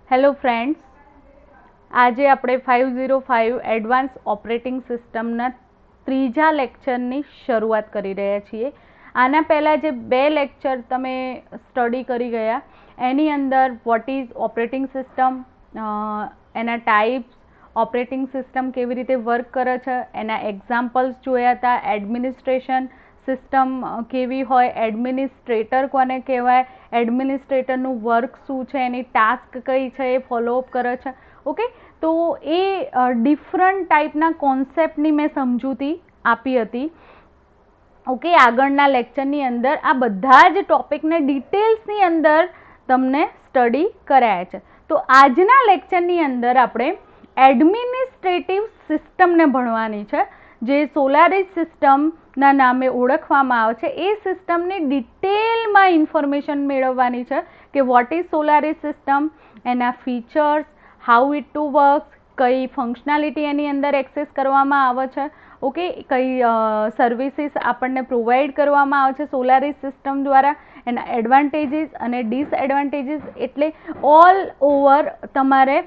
Hello friends, આજે આપણે 505 advance operating સિસ્ટમના ત્રીજા લેક્ચરની શરૂઆત કરી રહ્યા છીએ. આના પહેલાં જે બે લેક્ચર તમે સ્ટડી કરી ગયા એની અંદર વોટ ઇઝ ઓપરેટિંગ સિસ્ટમ, એના ટાઈપ્સ, ઓપરેટિંગ સિસ્ટમ કેવી રીતે વર્ક કરે છે એના એક્ઝામ્પલ્સ જોયા હતા. એડમિનિસ્ટ્રેશન સિસ્ટમ કેવી હોય, એડમિનિસ્ટ્રેટર કોને કહેવાય, એડમિનિસ્ટ્રેટરનું વર્ક શું છે, એની ટાસ્ક કઈ છે, એ ફોલોઅપ કરે છે. ઓકે, તો એ ડિફરન્ટ ટાઈપના કોન્સેપ્ટની મેં સમજૂતી આપી હતી. ઓકે, આગળના લેક્ચરની અંદર આ બધા જ ટોપિકને ડિટેલ્સની અંદર તમને સ્ટડી કરાયા છે. તો આજના લેક્ચરની અંદર આપણે એડમિનિસ્ટ્રેટિવ સિસ્ટમને ભણવાની છે, જે સોલારિસ સિસ્ટમના નામે ઓળખવામાં આવે છે. એ સિસ્ટમની ડિટેલમાં ઇન્ફોર્મેશન મેળવવાની છે કે વોટ ઇઝ સોલારિસ સિસ્ટમ, એના features, how it to works, કઈ ફંક્શનાલિટી એની અંદર એક્સેસ કરવામાં આવે છે, ઓકે, કઈ સર્વિસીસ આપણને પ્રોવાઈડ કરવામાં આવે છે સોલારિસ સિસ્ટમ દ્વારા, એના એડવાન્ટેજીસ અને ડિસએડવાન્ટેજીસ. એટલે ઓલ ઓવર તમારે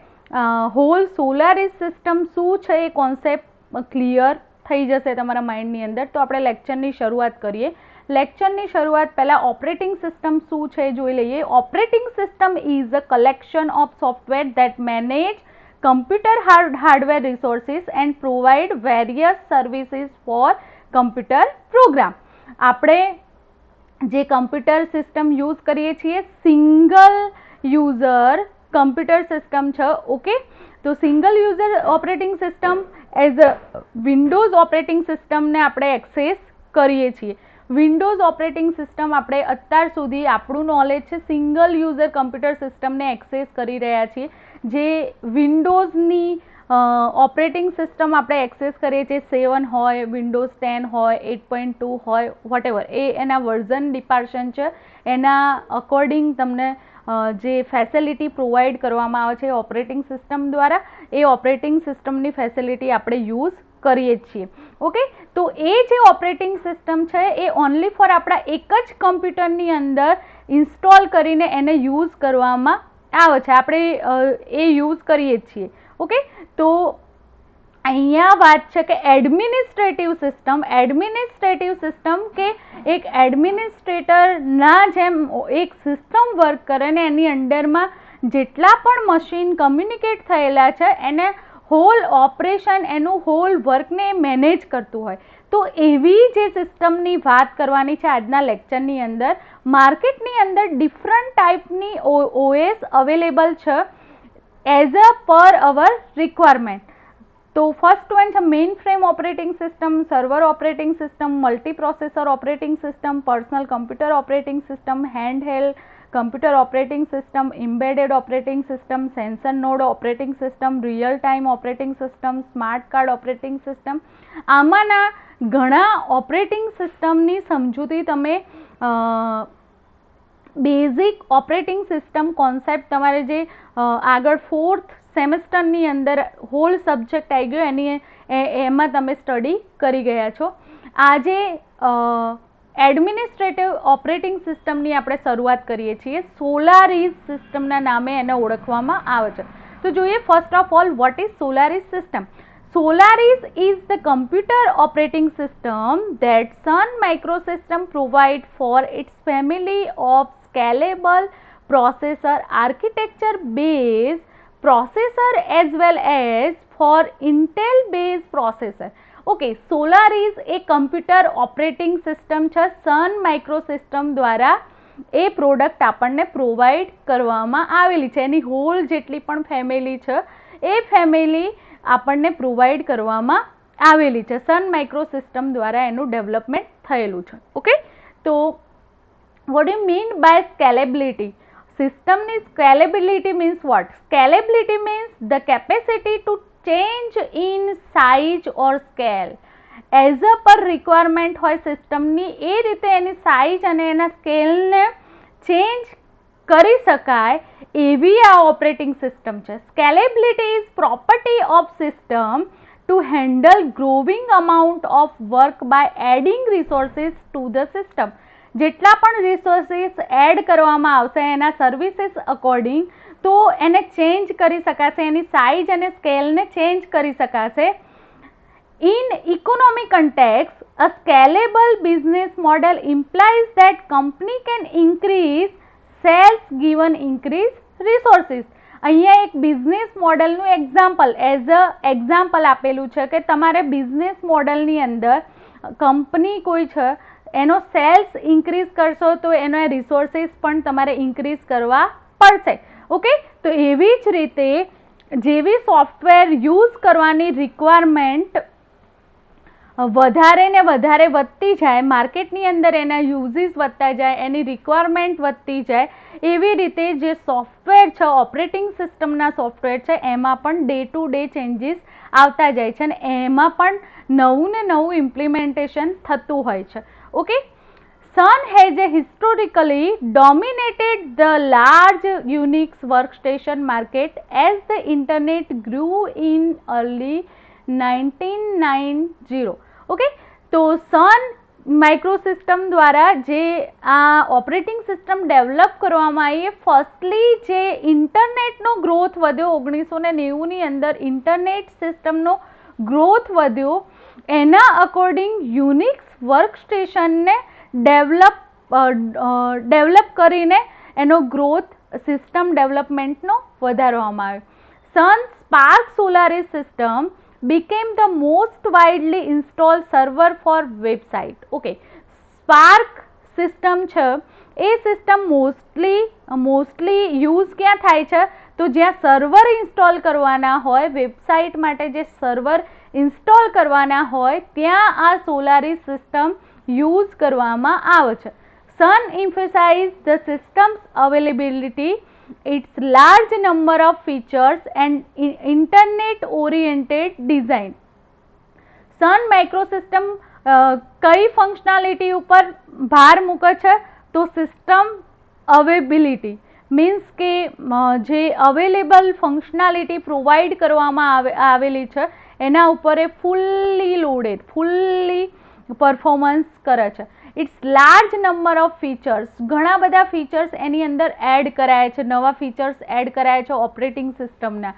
હોલ સોલારિસ સિસ્ટમ શું છે એ કોન્સેપ્ટ ક્લિયર થઈ જશે તમારા માઇન્ડની અંદર. તો આપણે લેક્ચરની શરૂઆત કરીએ. લેક્ચરની શરૂઆત પહેલાં ઓપરેટિંગ સિસ્ટમ શું છે જોઈ લઈએ. Operating system is a collection of software that manage computer hardware resources and provide various services for computer program. આપણે જે કમ્પ્યુટર સિસ્ટમ યુઝ કરીએ છીએ સિંગલ યુઝર કમ્પ્યુટર સિસ્ટમ છે. ઓકે, તો single user operating system as અ Windows operating સિસ્ટમને આપણે access કરીએ છીએ. વિન્ડોઝ ઓપરેટિંગ સિસ્ટમ આપણે અત્યાર સુધી આપણું નોલેજ છે સિંગલ યુઝર કમ્પ્યુટર સિસ્ટમને એક્સેસ કરી રહ્યા છીએ. જે વિન્ડોઝની ઓપરેટિંગ સિસ્ટમ આપણે એક્સેસ કરીએ છીએ 7 હોય, વિન્ડોઝ 10 હોય, 8.2 હોય, વોટેવર, એ એના વર્ઝન ડિપાર્શન છે. એના અકોર્ડિંગ તમને જે ફેસિલિટી પ્રોવાઈડ કરવામાં આવે છે ઓપરેટિંગ સિસ્ટમ દ્વારા, એ ઓપરેટિંગ સિસ્ટમની ફેસિલિટી આપણે યુઝ કરીએ છીએ. ઓકે, તો એ જે ઓપરેટિંગ સિસ્ટમ છે એ ઓનલી ફોર આપણા એક જ કમ્પ્યુટરની અંદર ઇન્સ્ટોલ કરીને એને યુઝ કરવામાં આવે છે. આપણે એ યુઝ કરીએ છીએ. ઓકે, તો અહીંયા વાત છે કે એડમિનિસ્ટ્રેટિવ સિસ્ટમ. એડમિનિસ્ટ્રેટિવ સિસ્ટમ કે એક એડમિનિસ્ટ્રેટરના જેમ એક સિસ્ટમ વર્ક કરે ને એની અંડરમાં જેટલા પણ મશીન કમ્યુનિકેટ થયેલા છે એને હોલ ઓપરેશન, એનું હોલ વર્કને મેનેજ કરતું હોય. તો એવી જે સિસ્ટમની વાત કરવાની છે આજના લેક્ચરની અંદર. માર્કેટની અંદર ડિફરન્ટ ટાઈપની ઓએસ અવેલેબલ છે એઝ અ પર અવર રિક્વાયરમેન્ટ. તો ફર્સ્ટ વન છે main frame operating system, server operating system, multiprocessor operating system, personal computer operating system, handheld computer operating system, embedded operating system, sensor node operating system, real time operating system, smart card operating system. આમાંના ઘણા operating સિસ્ટમની સમજૂતી તમે basic operating system concept તમારે જે આગળ 4th સેમેસ્ટરની અંદર hall subject આવી ગયો એની એમાં તમે સ્ટડી કરી ગયા છો. આજે એડમિનિસ્ટ્રેટિવ ઓપરેટિંગ સિસ્ટમની આપણે શરૂઆત કરીએ છીએ. સોલારિસ સિસ્ટમના નામે એને ઓળખવામાં આવે છે. તો જોઈએ first of all what is Solaris system. Solaris is the computer operating system that Sun Microsystem provide for its family of scalable processor architecture based processor as well as for Intel based processor. Okay, Solaris એ computer operating system છે. Sun માઇક્રોસિસ્ટમ દ્વારા એ product આપણને provide કરવામાં આવેલી છે. એની hall જેટલી પણ family છે એ ફેમિલી આપણને પ્રોવાઈડ કરવામાં આવેલી છે. સન માઇક્રોસિસ્ટમ દ્વારા એનું ડેવલપમેન્ટ થયેલું છે. ઓકે, તો what you mean by scalability? સિસ્ટમની scalability means what? Scalability means the capacity to change in size or scale as a per requirement હોય સિસ્ટમની, એ રીતે એની સાઇઝ અને એના સ્કેલને ચેન્જ કરી શકાય એવી આ ઓપરેટિંગ સિસ્ટમ છે. Scalability is property of system to handle growing amount of work by adding resources to the system. જેટલા પણ રિસોર્સિસ એડ કરવામાં આવશે એના સર્વિસીસ અકોર્ડિંગ તો એને ચેન્જ કરી શકાશે, એની સાઇઝ અને સ્કેલને ચેન્જ કરી શકાશે. In economic context, a scalable business model implies that company can increase sales given increase resources. અહીંયા એક બિઝનેસ મોડલનું એક્ઝામ્પલ આપેલું છે કે તમારે બિઝનેસ મોડલની અંદર કંપની કોઈ છે એનો સેલ્સ ઇન્ક્રીઝ કરશો તો એનો રિસોર્સિસ પણ તમારે ઇન્ક્રીઝ કરવા પડશે. ઓકે, તો એવી જ રીતે જેવી સોફ્ટવેર યુઝ કરવાની રિક્વાયરમેન્ટ વધારે ને વધારે વધતી જાય, માર્કેટની અંદર એના યુઝીસ વધતા જાય, એની રિક્વાયરમેન્ટ વધતી જાય, એવી રીતે જે સોફ્ટવેર છે, ઓપરેટિંગ સિસ્ટમના સોફ્ટવેર છે, એમાં પણ ડે ટુ ડે ચેન્જીસ આવતા જાય છે અને એમાં પણ નવું ને નવું ઇમ્પ્લિમેન્ટેશન થતું હોય છે. Okay, Sun has historically dominated the large Unix workstation market as the internet grew in early 1990. Okay, તો સન માઇક્રોસિસ્ટમ દ્વારા જે આ ઓપરેટિંગ સિસ્ટમ ડેવલપ કરવામાં આવી, ફર્સ્ટલી જે ઇન્ટરનેટનો ગ્રોથ વધ્યો 1990ની અંદર, ઇન્ટરનેટ સિસ્ટમનો ગ્રોથ વધ્યો, એના અકોર્ડિંગ યુનિક્સ વર્કસ્ટેશનને ડેવલપ કરીને એનો ગ્રોથ સિસ્ટમ ડેવલપમેન્ટનો વધારવામાં આવ્યો. Sun SPARC Solaris system became the most widely installed server for website. Okay, Spark system છે એ સિસ્ટમ મોસ્ટલી યુઝ ક્યાં થાય છે? તો જ્યાં સર્વર ઇન્સ્ટોલ કરવાના હોય, વેબસાઇટ માટે જે સર્વર ઇન્સ્ટોલ કરવાના હોય ત્યાં આ સોલારિસ સિસ્ટમ યુઝ કરવામાં આવે છે. Sun emphasized the system's availability, its large number of features and internet-oriented design. Sun માઇક્રોસિસ્ટમ કઈ ફંક્શનાલિટી ઉપર ભાર મૂકે છે? તો સિસ્ટમ અવેબિલિટી મીન્સ કે જે અવેલેબલ ફંક્શનાલિટી પ્રોવાઈડ કરવામાં આવેલી છે એના ઉપર એ ફૂલ્લી પરફોર્મન્સ કરે છે. It's large number of features, ઘણા બધા ફીચર્સ એની અંદર એડ કરાયા છે, નવા ફીચર્સ એડ કરાયા છે ઓપરેટિંગ સિસ્ટમના.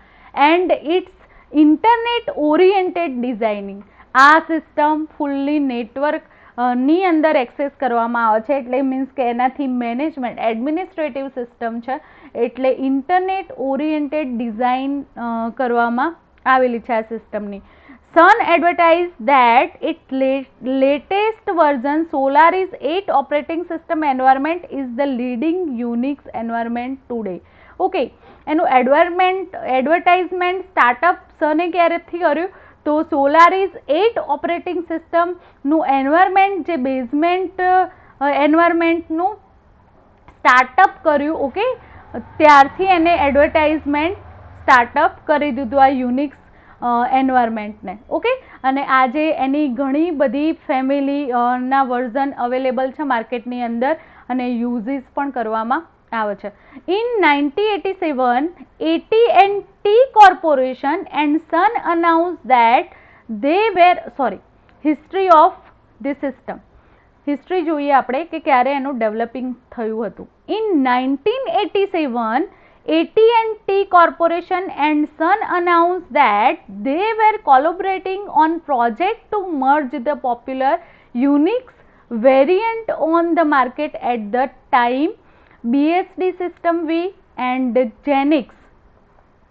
And it's internet oriented designing, આ સિસ્ટમ ફૂલ્લી નેટવર્ક ની અંદર એક્સેસ કરવામાં આવે છે, એટલે મીન્સ કે એનાથી મેનેજમેન્ટ એડમિનિસ્ટ્રેટિવ સિસ્ટમ છે, એટલે ઇન્ટરનેટ ઓરિએન્ટેડ ડિઝાઇન કરવામાં આવેલી છે આ સિસ્ટમની. Sun advertised that its latest version Solaris 8 operating system environment is the leading Unix environment today. Okay, એનું એડવર્ટાઇઝમેન્ટ સ્ટાર્ટઅપ સને ક્યારેથી કર્યું? તો સોલારિસ 8 ઓપરેટિંગ સિસ્ટમનું એન્વાયરમેન્ટ જે બેઝમેન્ટ એન્વાયરમેન્ટનું સ્ટાર્ટઅપ કર્યું. ઓકે, ત્યારથી એને એડવર્ટાઇઝમેન્ટ સ્ટાર્ટઅપ કરી દીધું આ યુનિક્સ એન્વાયરમેન્ટને. ઓકે, અને આજે એની ઘણી બધી ફેમિલીના વર્ઝન અવેલેબલ છે માર્કેટની અંદર અને યુઝીસ પણ કરવામાં આવે છે. In 1987, AT&T Corporation and Sun announced that they were history of this system. History જોઈએ આપણે કે ક્યારે એનું ડેવલપિંગ થયું હતું. In 1987, AT&T Corporation and Sun announced that they were collaborating on project to merge the popular Unix variant on the market at the time, BSD System V and Genix.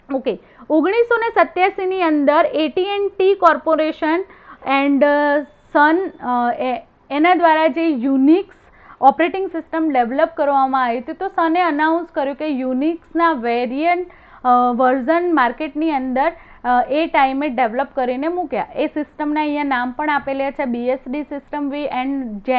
Okay, 1987ની અંદર AT&T corporation and સન એના દ્વારા જે Unix operating system develop કરવામાં આવી હતી, તો સને અનાઉન્સ કર્યું કે યુનિક્સના વેરિયન્ટ વર્ઝન માર્કેટની અંદર એ ટાઈમે ડેવલપ કરીને મૂક્યા. એ સિસ્ટમના અહીંયા નામ પણ આપેલા છે, BSD સિસ્ટમ વી એન્ડ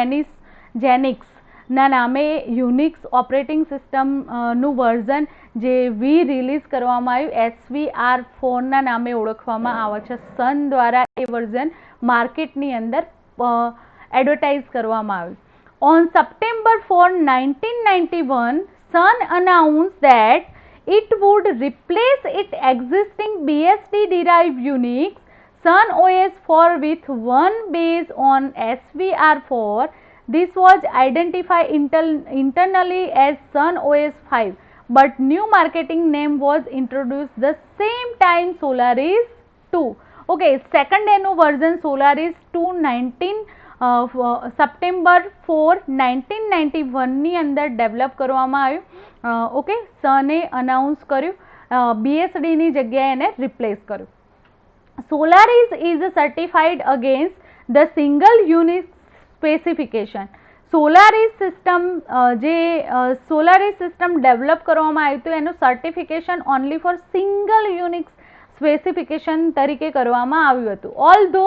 જેનિક્સના નામે યુનિક્સ ઓપરેટિંગ સિસ્ટમનું વર્ઝન જે વી રિલીઝ કરવામાં આવ્યું SVR4ના નામે ઓળખવામાં આવે છે. સન દ્વારા એ વર્ઝન માર્કેટની અંદર એડવર્ટાઇઝ કરવામાં આવ્યું. On September 4, 1991, Sun announced that it would replace its existing BSD-derived Unix Sun OS 4 with one based on SVR4. This was identified internally as Sun OS 5. but new marketing name was introduced the same time, Solaris 2. Okay, second એનું version Solaris 2 September 4 1991 ની અંદર develop કરવામાં આવ્યું. Okay, સને announce કર્યું, BSD ની જગ્યાએ એને રિપ્લેસ કર્યું. Solaris is certified against the single unit specification. Solaris system Solaris system develop કરવામાં આવ્યું હતું એનું certification only for single unique specification તરીકે કરવામાં આવ્યું હતું. ઓલ્ધો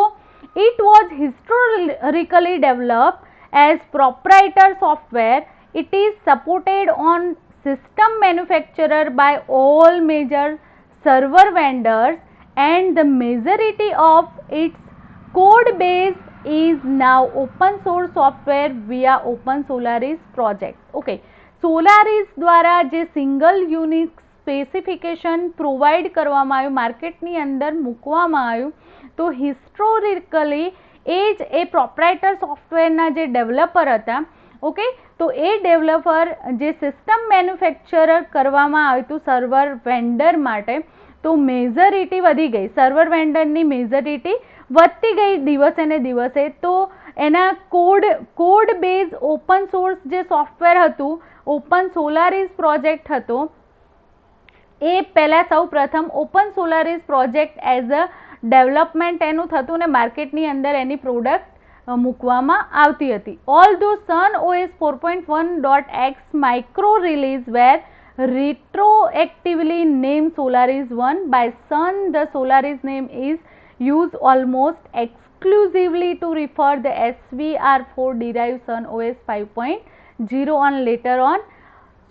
it was historically developed as proprietary software, it is supported on system manufacturer by all major server vendors and the majority of its code base is now open source software via Open Solaris project. Okay, Solaris દ્વારા જે single unique specification provide કરવામાં આવ્યું, માર્કેટની અંદર મૂકવામાં આવ્યું, તો historically એ જ એ પ્રોપ્રાઇટર સોફ્ટવેરના જે ડેવલપર હતા, ઓકે, તો એ ડેવલપર જે સિસ્ટમ મેન્યુફેક્ચર કરવામાં આવ્યું હતું સર્વર વેન્ડર માટે, તો મેજોરિટી વધી ગઈ, સર્વર વેન્ડરની મેજોરિટી વધતી ગઈ દિવસે ને દિવસે. તો એના કોડ બેઝ ઓપન સોર્સ જે સોફ્ટવેર હતું, ઓપન સોલારિસ પ્રોજેક્ટ હતો, એ પહેલાં સૌ પ્રથમ open Solaris project as a development એનું થતું ને માર્કેટની અંદર એની પ્રોડક્ટ મૂકવામાં આવતી હતી. ઓલ્ધો સન OS 4.1.x micro release wear retroactively named Solaris 1 by Sun, the Solaris name is used almost exclusively to refer the SVR4 derived Sun OS 5.0 on later on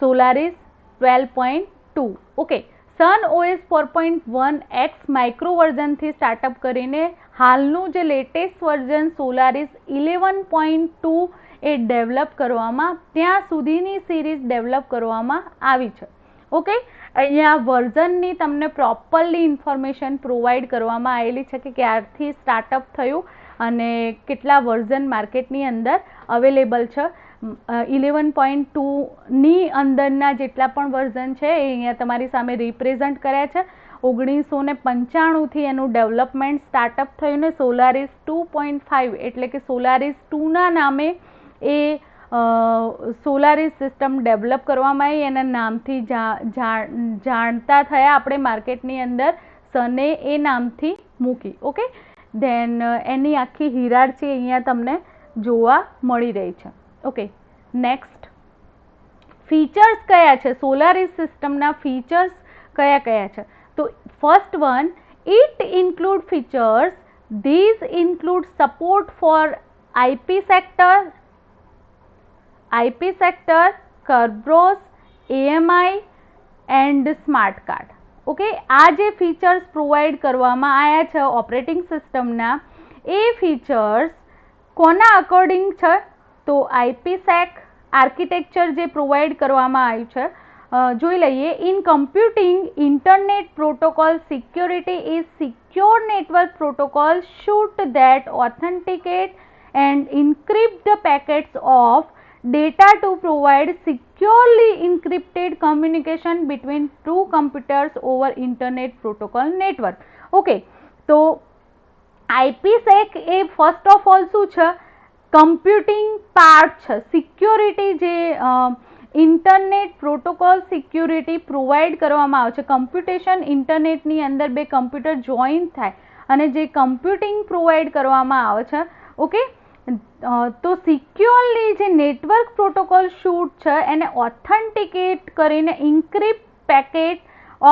Solaris 12.2. Okay, Sun OS 4.1x micro વર્ઝનથી startup કરીને હાલનું જે latest version Solaris 11.2 એ develop કરવામાં, ત્યાં સુધીની series develop કરવામાં આવી છે. ઓકે, અહીંયા વર્ઝનની તમને પ્રોપરલી ઇન્ફોર્મેશન પ્રોવાઈડ કરવામાં આવેલી છે કે ક્યારથી સ્ટાર્ટઅપ થયું અને કેટલા વર્ઝન માર્કેટની અંદર અવેલેબલ છે. 11.2 ની અંદરના જેટલા પણ વર્ઝન છે એ અહીંયા તમારી સામે રિપ્રેઝન્ટ કર્યા છે. 1995થી એનું ડેવલપમેન્ટ સ્ટાર્ટઅપ થયું ને સોલારિસ 2.5 એટલે કે સોલારિસ 2ના નામે એ સોલારિસ સિસ્ટમ ડેવલપ કરવામાં આવી, એના નામથી જાણતા થયા આપણે માર્કેટની અંદર, સને એ નામથી મૂકી. ઓકે, ધેન એની આખી હિરાર્ચી અહીંયા તમને જોવા મળી રહી છે. ઓકે, નેક્સ્ટ ફીચર્સ કયા છે, સોલારિસ સિસ્ટમના ફીચર્સ કયા કયા છે? તો first one, it include features, these include support for IP sector, Kerberos, AMI and smart card. Okay, આ જે ફીચર્સ પ્રોવાઈડ કરવામાં આવ્યા છે ઓપરેટિંગ સિસ્ટમના, એ ફીચર્સ કોના અકોર્ડિંગ છે? તો IPsec આર્કિટેક્ચર જે પ્રોવાઈડ કરવામાં આવ્યું છે, જોઈ લઈએ. In computing internet protocol security is secure network protocol should that authenticate and encrypt the packets of data to provide securely encrypted communication between two computers over internet protocol network. Okay, તો IPsec A first of all શું છે? Computing part છે, security જે internet protocol security provide કરવામાં આવે છે. Computation ઇન્ટરનેટની અંદર બે કમ્પ્યુટર જોઈન થાય અને જે કમ્પ્યુટિંગ પ્રોવાઈડ કરવામાં આવે છે, ઓકે, તો સિક્યોરલી જે નેટવર્ક પ્રોટોકોલ શૂટ છે એને ઓથેન્ટિકેટ કરીને ઇન્ક્રિપ્ટ પેકેટ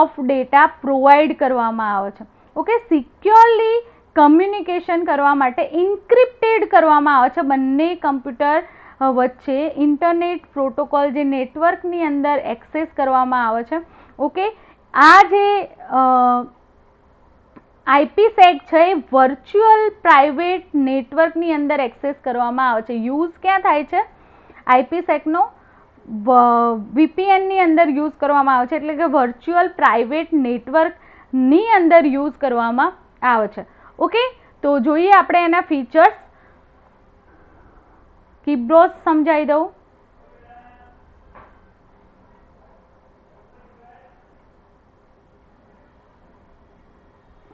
ઓફ ડેટા પ્રોવાઈડ કરવામાં આવે છે. ઓકે, સિક્યોરલી કમ્યુનિકેશન કરવા માટે ઇન્ક્રિપ્ટેડ કરવામાં આવે છે બંને કમ્પ્યુટર વચ્ચે ઇન્ટરનેટ પ્રોટોકોલ જે નેટવર્કની અંદર એક્સેસ કરવામાં આવે છે. ઓકે, આ જે IPsec છે એ વર્ચ્યુઅલ પ્રાઇવેટ નેટવર્કની અંદર એક્સેસ કરવામાં આવે છે. યુઝ ક્યાં થાય છે IPsecનો? VPNની અંદર યુઝ કરવામાં આવે છે, એટલે કે વર્ચ્યુઅલ પ્રાઇવેટ નેટવર્કની અંદર યુઝ કરવામાં આવે છે. ઓકે, તો જોઈએ આપણે એના ફીચર્સ. Kerberos સમજાવી દઉં.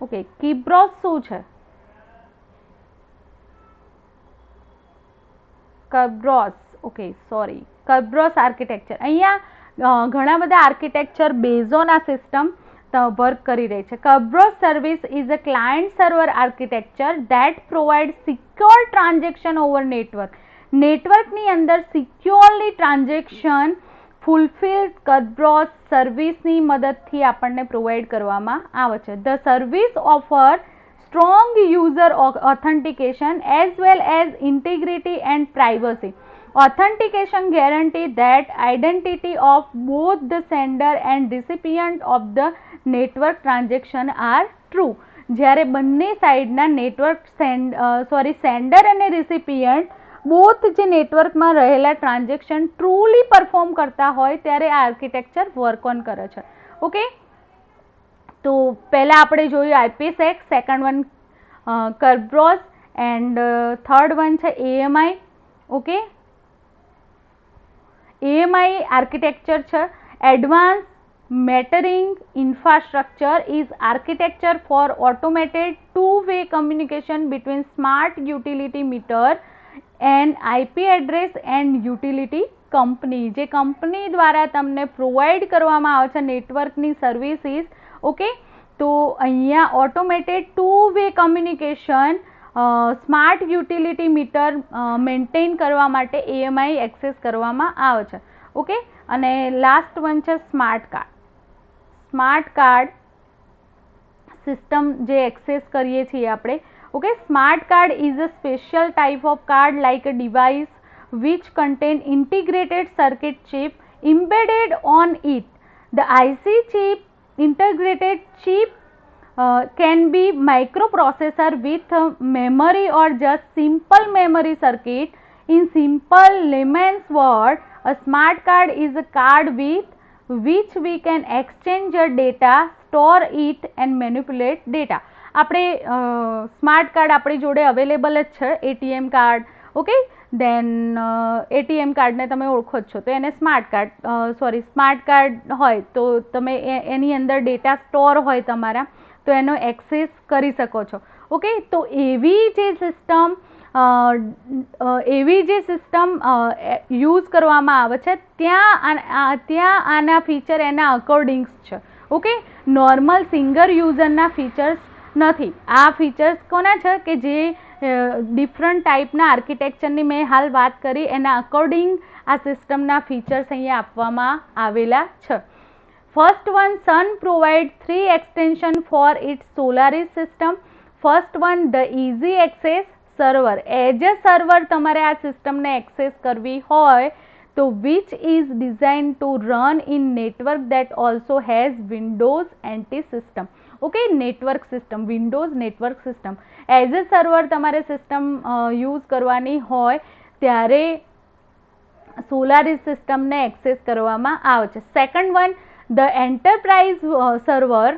ઓકે, કિબ્રોસ શું છે? Kerberos, okay sorry, Kerberos architecture. અહીંયા ઘણા બધા આર્કિટેક્ચર બેઝ ઓન આ સિસ્ટમ વર્ક કરી રહી છે. Kerberos service is a client server architecture that provide secure transaction over network. નેટવર્કની અંદર સિક્યોરલી ટ્રાન્ઝેક્શન ફૂલફિલ કર્બ્રોસ સર્વિસની મદદથી આપણને પ્રોવાઈડ કરવામાં આવે છે. The service offer strong user authentication as well as integrity and privacy. Authentication guarantee that identity of both the sender and recipient of the network transaction are true. જ્યારે બંને સાઈડના network sender અને રિસિપિયન્ટ both જે નેટવર્કમાં રહેલા transaction truly perform કરતા હોય ત્યારે આ આર્કિટેક્ચર વર્ક ઓન કરે છે. ઓકે, તો પહેલાં આપણે જોયું IPsec, second one Kerberos and third one છે AMI. ઓકે, AMI આર્કિટેક્ચર છે advance metering infrastructure is architecture for automated two way communication between smart utility meter and IP address and utility company. જે company દ્વારા તમને provide કરવામાં આવે છે નેટવર્કની services. Okay, તો અહીંયા automated two way communication smart utility meter maintain કરવા માટે AMI એક્સેસ કરવામાં આવે છે. ઓકે, અને લાસ્ટ વન છે smart card. Smart card system જે એક્સેસ કરીએ છીએ આપણે. Okay, smart card is a special type of card like a device which contain integrated circuit chip embedded on it. The IC chip, integrated chip can be microprocessor with memory or just simple memory circuit. In simple layman's word, a smart card is a card with which we can exchange data, store it and manipulate data. આપણે smart card આપણી જોડે available જ છે, ATM card. Okay, દેન ATM કાર્ડને તમે ઓળખો જ છો તો એને સ્માર્ટ કાર્ડ હોય તો તમે એની અંદર ડેટા સ્ટોર હોય તમારા તો એનો એક્સેસ કરી શકો છો. ઓકે, તો એવી જે સિસ્ટમ યુઝ કરવામાં આવે છે ત્યાં આના ફીચર એના અકોર્ડિંગ્સ છે. ઓકે, નોર્મલ સિંગલ યુઝરના ફીચર્સ નથી. આ ફીચર્સ કોના છે કે જે ડિફરન્ટ ટાઈપના આર્કિટેક્ચરની મેં હાલ વાત કરી એના અકોર્ડિંગ આ સિસ્ટમના ફીચર્સ અહીંયા આપવામાં આવેલા છે. First one, Sun provide 3 extension for its Solaris system. First one, the easy access server. As a server તમારે આ સિસ્ટમને એક્સેસ કરવી હોય તો which is design to run in network that also has Windows NT system. Okay, network system, Windows network system. As a server તમારે system use કરવાની હોય ત્યારે સોલારિસ સિસ્ટમને એક્સેસ કરવામાં આવે છે. Second one, the enterprise server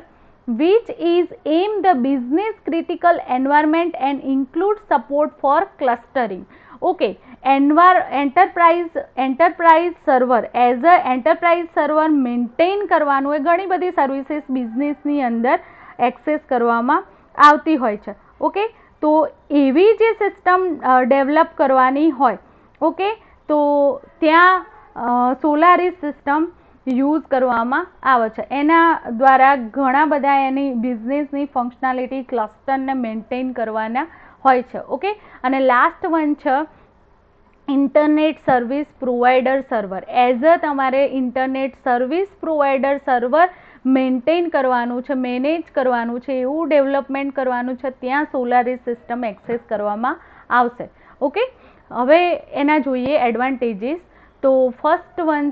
which is aimed the business critical environment and includes support for clustering. Okay, enterprise server as a enterprise server maintain કરવાનું એ ઘણી બધી સર્વિસીસ બિઝનેસની અંદર એક્સેસ કરવામાં આવતી હોય છે. ઓકે, તો એવી જે સિસ્ટમ ડેવલપ કરવાની હોય, ઓકે, તો ત્યાં સોલારિસ સિસ્ટમ યુઝ કરવામાં આવે છે. એના દ્વારા ઘણા બધા એની બિઝનેસની ફંક્શનાલિટી ક્લસ્ટરને મેન્ટેન કરવાના હોય છે. ઓકે, અને લાસ્ટ વન છે internet service provider server. As a તમારે internet service provider server maintain કરવાનું છે, મેનેજ કરવાનું છે, એવું ડેવલપમેન્ટ કરવાનું છે, ત્યાં સોલારિસ સિસ્ટમ એક્સેસ કરવામાં આવશે. ઓકે, હવે એના જોઈએ એડવાન્ટેજીસ. તો ફર્સ્ટ વન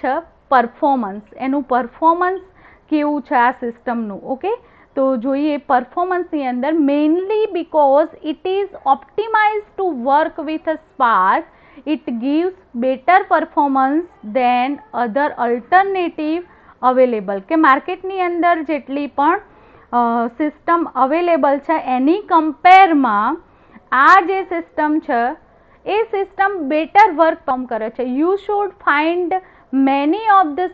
છે પરફોર્મન્સ. એનું પરફોર્મન્સ કેવું છે આ સિસ્ટમનું. ઓકે, તો જોઈએ પરફોર્મન્સની અંદર mainly because it is optimise to work with a spark, it gives better performance than other alternative available. કે માર્કેટની અંદર જેટલી પણ સિસ્ટમ અવેલેબલ છે એની કમ્પેરમાં આ જે સિસ્ટમ છે એ સિસ્ટમ બેટર વર્ક પર્ફોર્મ કરે છે. You should find many of the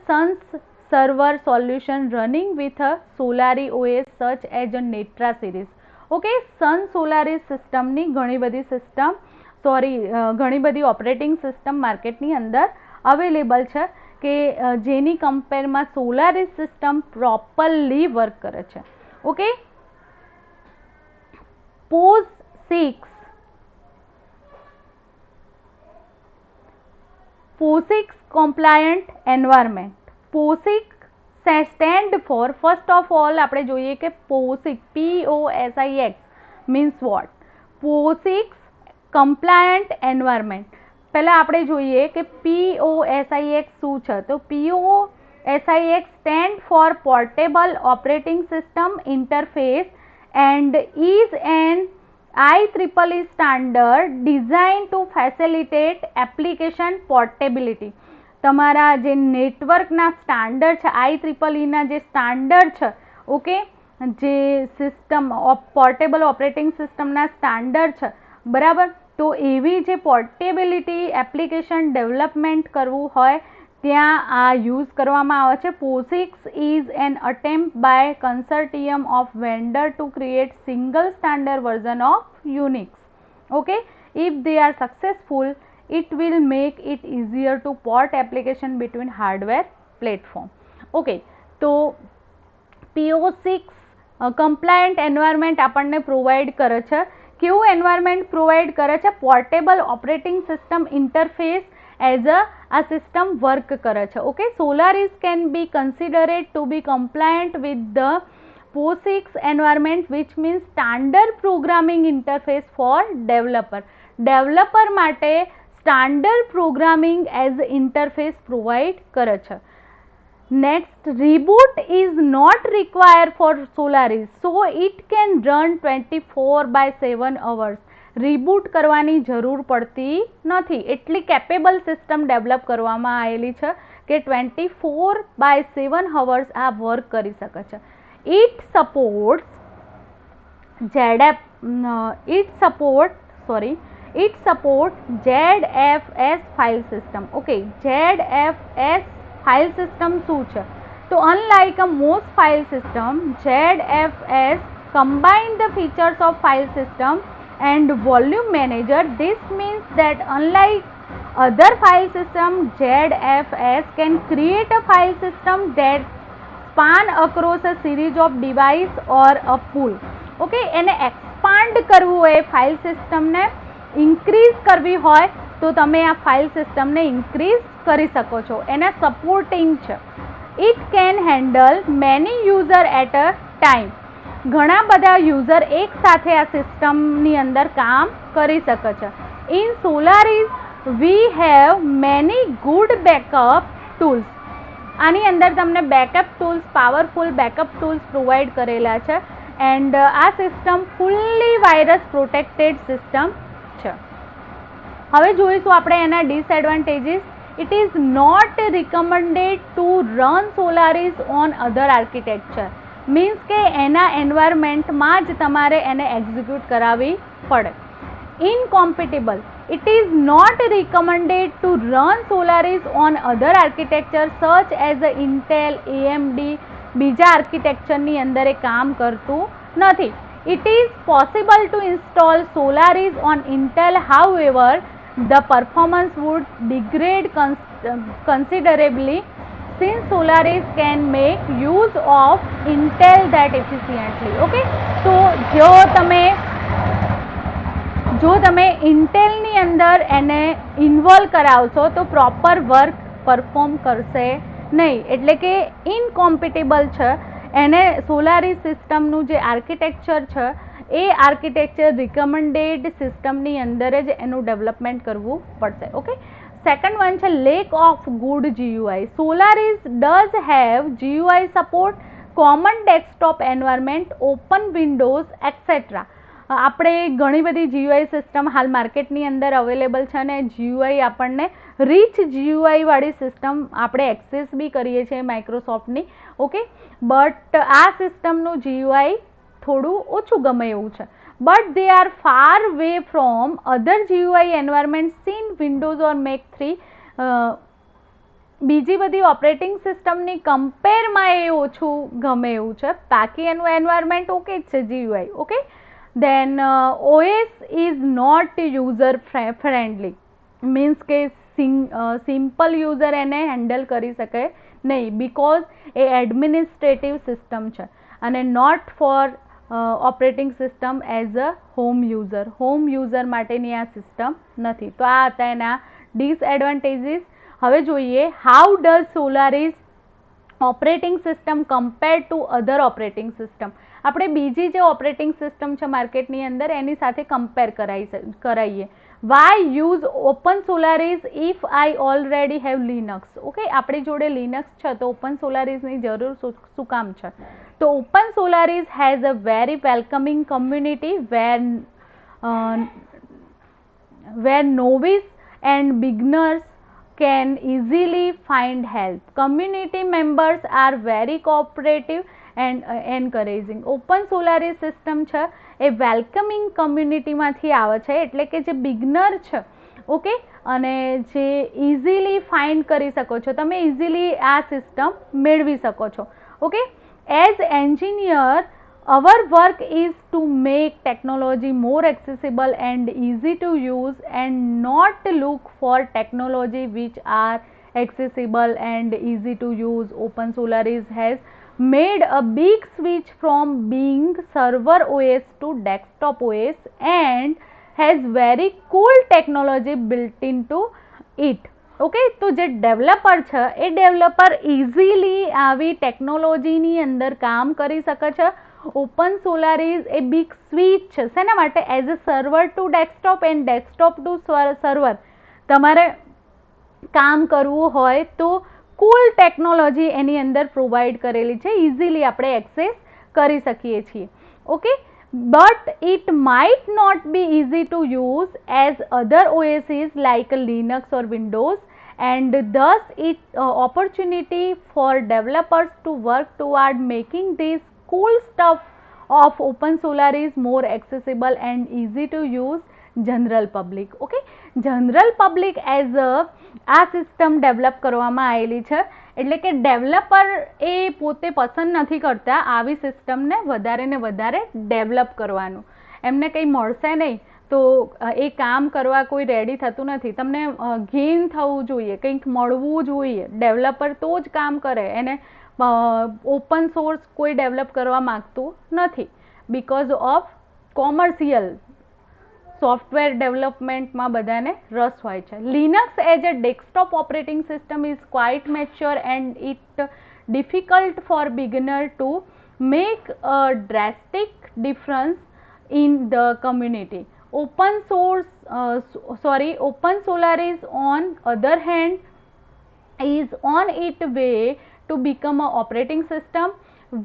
server solution running with a Solaris OS such as a Netra series. Okay, Sun Solaris system ની ઘણી બધી ઓપરેટિંગ સિસ્ટમ માર્કેટની અંદર અવેલેબલ છે કે જેની કમ્પેરમાં સોલારિસ સિસ્ટમ પ્રોપરલી વર્ક કરે છે. Okay, POSIX compliant environment. POSIX stand for, first of all આપણે જોઈએ કે POSIX POSIX means what? POSIX compliant environment. પહેલા આપણે જોઈએ કે POSIX શું છે. તો POSIX stand for Portable Operating System Interface and is an IEEE standard designed to facilitate application portability. તમારા જે નેટવર્કના સ્ટાન્ડર્ડ છે, IEEE ના જે સ્ટાન્ડર્ડ છે, ઓકે, જે સિસ્ટમ પોર્ટેબલ ઓપરેટિંગ સિસ્ટમના સ્ટાન્ડર્ડ છે, બરાબર. તો એવી જે પોર્ટેબિલિટી એપ્લિકેશન ડેવલપમેન્ટ કરવું હોય ત્યાં આ યુઝ કરવામાં આવે છે. POSIX is an attempt by consortium of vendor to create single standard version of Unix. Okay, if they are successful, it will make it easier to port application between hardware platform. Okay, તો POSIX compliant environment આપણને provide કરે છે. કેવું environment provide કરે છે? Portable operating system interface as આ system work કરે છે. Okay, Solaris can be considered to be compliant with the POSIX environment, which means standard programming interface for developer. Developer માટે standard programming as interface provide કરે છે. Next, reboot is not required for Solaris, so it can run 24/7 hours. Reboot કરવાની જરૂર પડતી નથી. એટલી capable system develop કરવામાં આવેલી છે કે 24/7 hours આ વર્ક કરી શકે છે. It supports ZFS file system. Okay, ZFS file system શું છે? તો unlike a most file system, ZFS combine the features of file system and volume manager. This means that unlike other file system, ZFS can create a file system that span across a series of device or a pool. Okay, એને expand કરવું હોય, file સિસ્ટમને increase કરવી હોય તો તમે આ file સિસ્ટમને ઇન્ક્રીઝ કરી શકો છો. એને સપોર્ટિંગ છે. It can handle many user at a time. ઘણા બધા યુઝર એક સાથે આ સિસ્ટમની અંદર કામ કરી શકે છે. In Solaris we have many good backup tools. આની અંદર તમને backup tools, powerful backup tools provide કરેલા છે એન્ડ આ system fully virus protected system છે. હવે જોઈશું આપણે એના disadvantages. It is not recommended to run Solaris on other architecture. Means કે એના એન્વાયરમેન્ટમાં જ તમારે એને એક્ઝિક્યુટ કરાવવી પડે. ઇનકોમ્પિટેબલ. It is not recommended to run Solaris on other architecture such as the Intel, AMD, બીજા આર્કિટેક્ચરની અંદર એ કામ કરતું નથી. It is possible to install Solaris on Intel, however, the performance would degrade considerably since Solaris can make use of Intel that efficiently. Okay, so જો તમે ઇન્ટેલની અંદર એને involve કરાવશો તો પ્રોપર વર્ક પરફોર્મ કરશે નહીં. એટલે કે ઇનકોમ્પિટેબલ છે. એને સોલારિસ સિસ્ટમનું જે આર્કિટેક્ચર છે એ આર્કિટેક્ચર રિકમેન્ડેડ સિસ્ટમની અંદર જ એનું ડેવલપમેન્ટ કરવું પડશે. ઓકે, સેકન્ડ વન છે lack of good GUI. Solaris does have GUI support, common desktop environment, open Windows etcetera. આપણે ઘણી બધી GUI સિસ્ટમ હાલ માર્કેટની અંદર અવેલેબલ છે અને GUI આપણને રીચ GUI વાળી સિસ્ટમ આપણે એક્સેસ બી કરીએ છીએ માઇક્રોસોફ્ટની. ઓકે, બટ આ સિસ્ટમનું GUI થોડું ઓછું ગમે એવું છે. But they are far way from other GUI environment in Windows or make 3 બીજી બધી ઓપરેટિંગ સિસ્ટમની કમ્પેરમાં એ ઓછું ગમે એવું છે, બાકી એનું એન્વાયરમેન્ટ ઓકે જ છે GUI. Okay, then OS is not user friendly, means કે સિમ્પલ યુઝર એને હેન્ડલ કરી શકે નહીં, બીકોઝ એ એડમિનિસ્ટ્રેટિવ સિસ્ટમ છે અને not for operating system as a home user માટેની આ સિસ્ટમ નથી. તો આ હતા એના ડિસએડવાન્ટેજીસ. હવે જોઈએ how does Solaris operating system compare to other operating system. આપણે બીજી જે ઓપરેટિંગ સિસ્ટમ છે માર્કેટની અંદર એની સાથે કમ્પેર કરાવીએ. Why use open Solaris if I already have Linux. Okay, આપણી જોડે લિનક્સ છે તો ઓપન સોલારિસની જરૂર શું કામ છે? તો open Solaris has a very welcoming community where novice and beginners can easily find help. Community members are very cooperative and encouraging. Open Solaris system છે એ વેલકમિંગ કમ્યુનિટીમાંથી આવે છે, એટલે કે જે બિગનર છે, ઓકે, અને જે ઇઝીલી ફાઇન્ડ કરી શકો છો, તમે ઇઝીલી આ સિસ્ટમ મેળવી શકો છો. Okay, as engineer our work is to make technology more accessible and easy to use and not look for technology which are accessible and easy to use. Open Solaris has made a big switch from being server OS to desktop OS and has very cool technology built into it. Okay, તો જે developer છે એ developer easily આવી ટેકનોલોજીની અંદર કામ કરી શકે છે. ઓપન સોલારિસ એ બિગ સ્વિચ છે શેના માટે? As a server to desktop and desktop to server. તમારે કામ કરવું હોય તો કુલ ટેકનોલોજી એની અંદર પ્રોવાઈડ કરેલી છે, ઇઝીલી આપણે એક્સેસ કરી શકીએ છીએ. Okay, but it might not be easy to use as other OSs like Linux or Windows, and thus it opportunity for developers to work toward making this cool stuff of open Solaris more accessible and easy to use general public. Okay, general public as આ system develop કરવામાં આવેલી છે, એટલે કે developer એ પોતે પસંદ નથી કરતા આવી સિસ્ટમને વધારે ને વધારે ડેવલપ કરવાનું, એમને કંઈ મળશે નહીં તો એ કામ કરવા કોઈ રેડી થતું નથી. તમને ગેઇન થવું જોઈએ, કંઈક મળવું જોઈએ, ડેવલપર તો જ કામ કરે. એને ઓપન સોર્સ કોઈ ડેવલપ કરવા માગતું નથી, બીકોઝ ઓફ કોમર્શિયલ સોફ્ટવેર ડેવલપમેન્ટમાં બધાને રસ હોય છે. Linux as a desktop operating system is quite mature and it difficult for beginner to make a drastic difference in the community. Open Solaris on other hand is on its way to become an operating system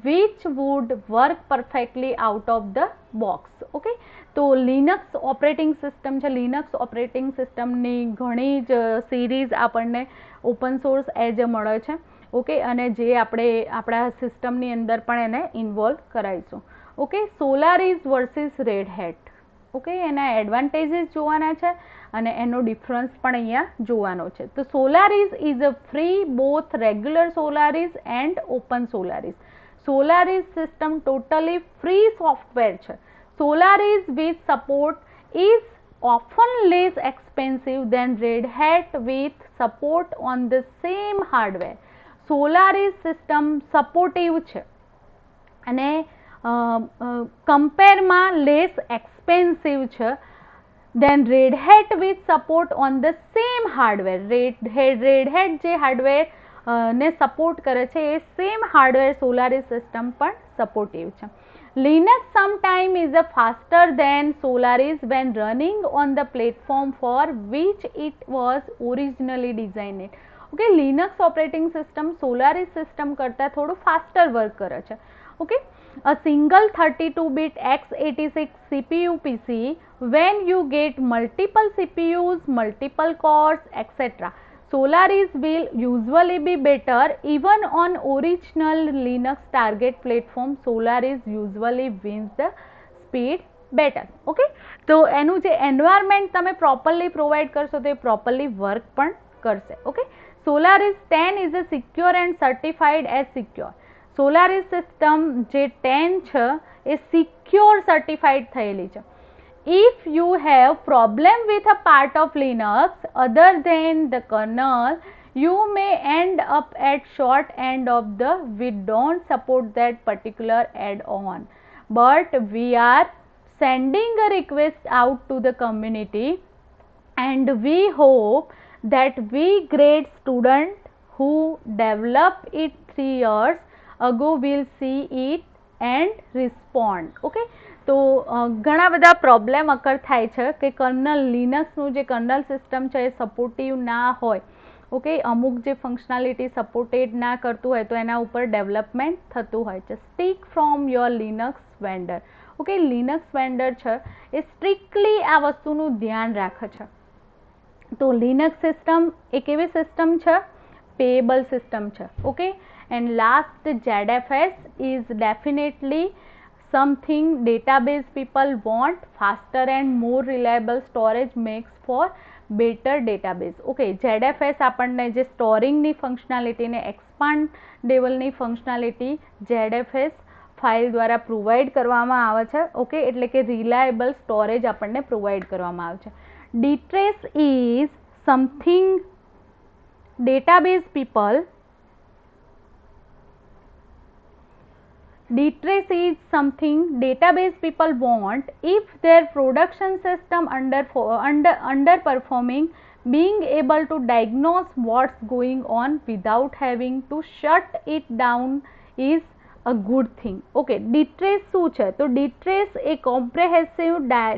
which would work perfectly out of the box. Okay, તો Linux operating system છે, Linux operating સિસ્ટમની ઘણી જ series આપણને open source એજ મળે છે. Okay, અને જે આપણે આપણા સિસ્ટમની અંદર પણ એને ઇન્વોલ્વ કરાવીશું. Okay, Solaris versus Red Hat. Okay, એના એડવાન્ટેજીસ જોવાના છે અને એનો ડિફરન્સ પણ અહીંયા જોવાનો છે. તો Solaris is a free both regular Solaris and open Solaris. Solaris system totally free software છે. Solaris with support is often less expensive than Red Hat with support on the same hardware. Solaris system supportive છે અને કમ્પેરમાં less expensive છે than Red Hat with support on the same hardware. Red Hat જે hardware ને support કરે છે એ same hardware Solaris system પણ supportive છે. Linux sometimes is a faster than Solaris when running on the platform for which it was originally designed. Okay, Linux operating system Solaris system કરતાં થોડું faster work કરે છે. Okay, a single 32-bit x86 CPU PC when you get multiple CPUs, multiple cores, etc. Solaris will usually be better even on original Linux target platform. Solaris usually wins the speed better. Okay, તો એનું જે environment તમે properly provide કરશો તો એ properly work પણ કરશે. Okay, Solaris 10 is a secure and certified as secure. Solaris system જે 10 છે એ સિક્યોર સર્ટિફાઈડ થયેલી છે. If you have problem with a part of Linux other than the kernel, you may end up at short end of the we don't support that particular add-on, but we are sending a request out to the community and we hope that we great student who developed it 3 years ago will see it and respond. Okay, તો ઘણા બધા problem અકર થાય છે કે kernel લિનક્સનું જે kernel system છે એ supportive ના હોય. ઓકે, અમુક જે ફંક્શનાલિટી સપોર્ટેડ ના કરતું હોય તો એના ઉપર ડેવલપમેન્ટ થતું હોય છે. Stick from your Linux vendor. Okay, Linux vendor છે એ સ્ટ્રિક્ટલી આ વસ્તુનું ધ્યાન રાખે છે. તો લિનક્સ સિસ્ટમ એક એવી સિસ્ટમ છે, પેએબલ સિસ્ટમ છે. Okay, and last ZFS is definitely something database people want. Faster and more reliable storage makes for better database. Okay, ZFS આપણને જે સ્ટોરિંગની ફંક્શનાલિટીને એક્સપાન્ડેબલની ફંક્શનાલિટી ZFS ફાઇલ દ્વારા પ્રોવાઈડ કરવામાં આવે છે. ઓકે, એટલે કે રિલાયબલ સ્ટોરેજ આપણને પ્રોવાઈડ કરવામાં આવે છે. DTrace is something database people want if their production system underperforming, being able to diagnose what's going on without having to shut it down is a good thing. Okay, DTrace શું છે? તો DTrace એ comprehensive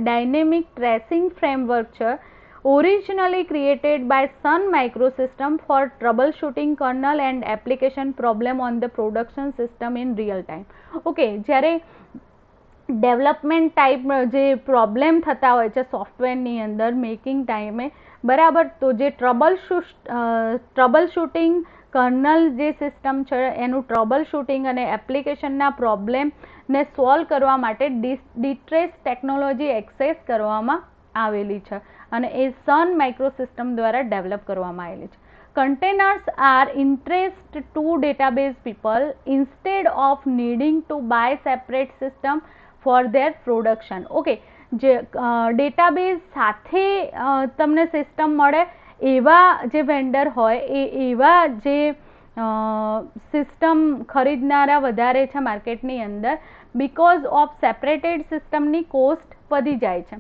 dynamic tracing framework છે, originally created by Sun Microsystem for troubleshooting kernel and application problem on the production system in real time. Okay, જ્યારે development type જે problem થતા હોય છે સોફ્ટવેરની અંદર મેકિંગ ટાઈમે, બરાબર, તો જે ટ્રબલ શૂટિંગ કર્નલ જે સિસ્ટમ છે એનું ટ્રબલ શૂટિંગ અને એપ્લિકેશનના પ્રોબ્લેમને સોલ્વ કરવા માટે DTrace ટેકનોલોજી એક્સેસ કરવામાં આવેલી છે અને એ સન માઇક્રોસિસ્ટમ દ્વારા ડેવલપ કરવામાં આવેલી છે. Containers are interest to database people instead of needing to buy separate system for their production. Okay, જે ડેટાબેઝ સાથે તમને સિસ્ટમ મળે એવા જે વેન્ડર હોય એવા જે સિસ્ટમ ખરીદનારા વધારે છે માર્કેટની અંદર, બિકોઝ ઓફ સેપરેટેડ સિસ્ટમની કોસ્ટ વધી જાય છે.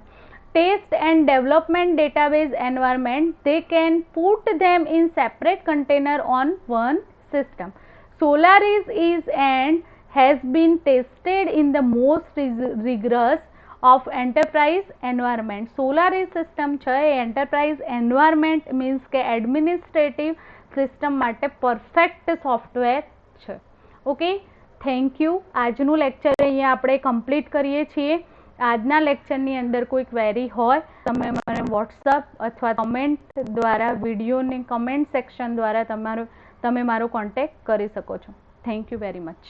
Test and development database environment, they can put them in separate container on one system. Solaris is and has been tested in the most rigorous of enterprise environment. Solaris system છે એ enterprise environment means કે administrative system માટે perfect software છે. Okay, thank you. આજનું lecture અહીંયા આપણે complete કરીએ છીએ. આજના લેક્ચરની અંદર કોઈ ક્વેરી હોય તમે મને વોટ્સઅપ અથવા કમેન્ટ દ્વારા, વિડીયોની કમેન્ટ સેક્શન દ્વારા તમે મારો કોન્ટેક્ટ કરી શકો છો. Thank you very much.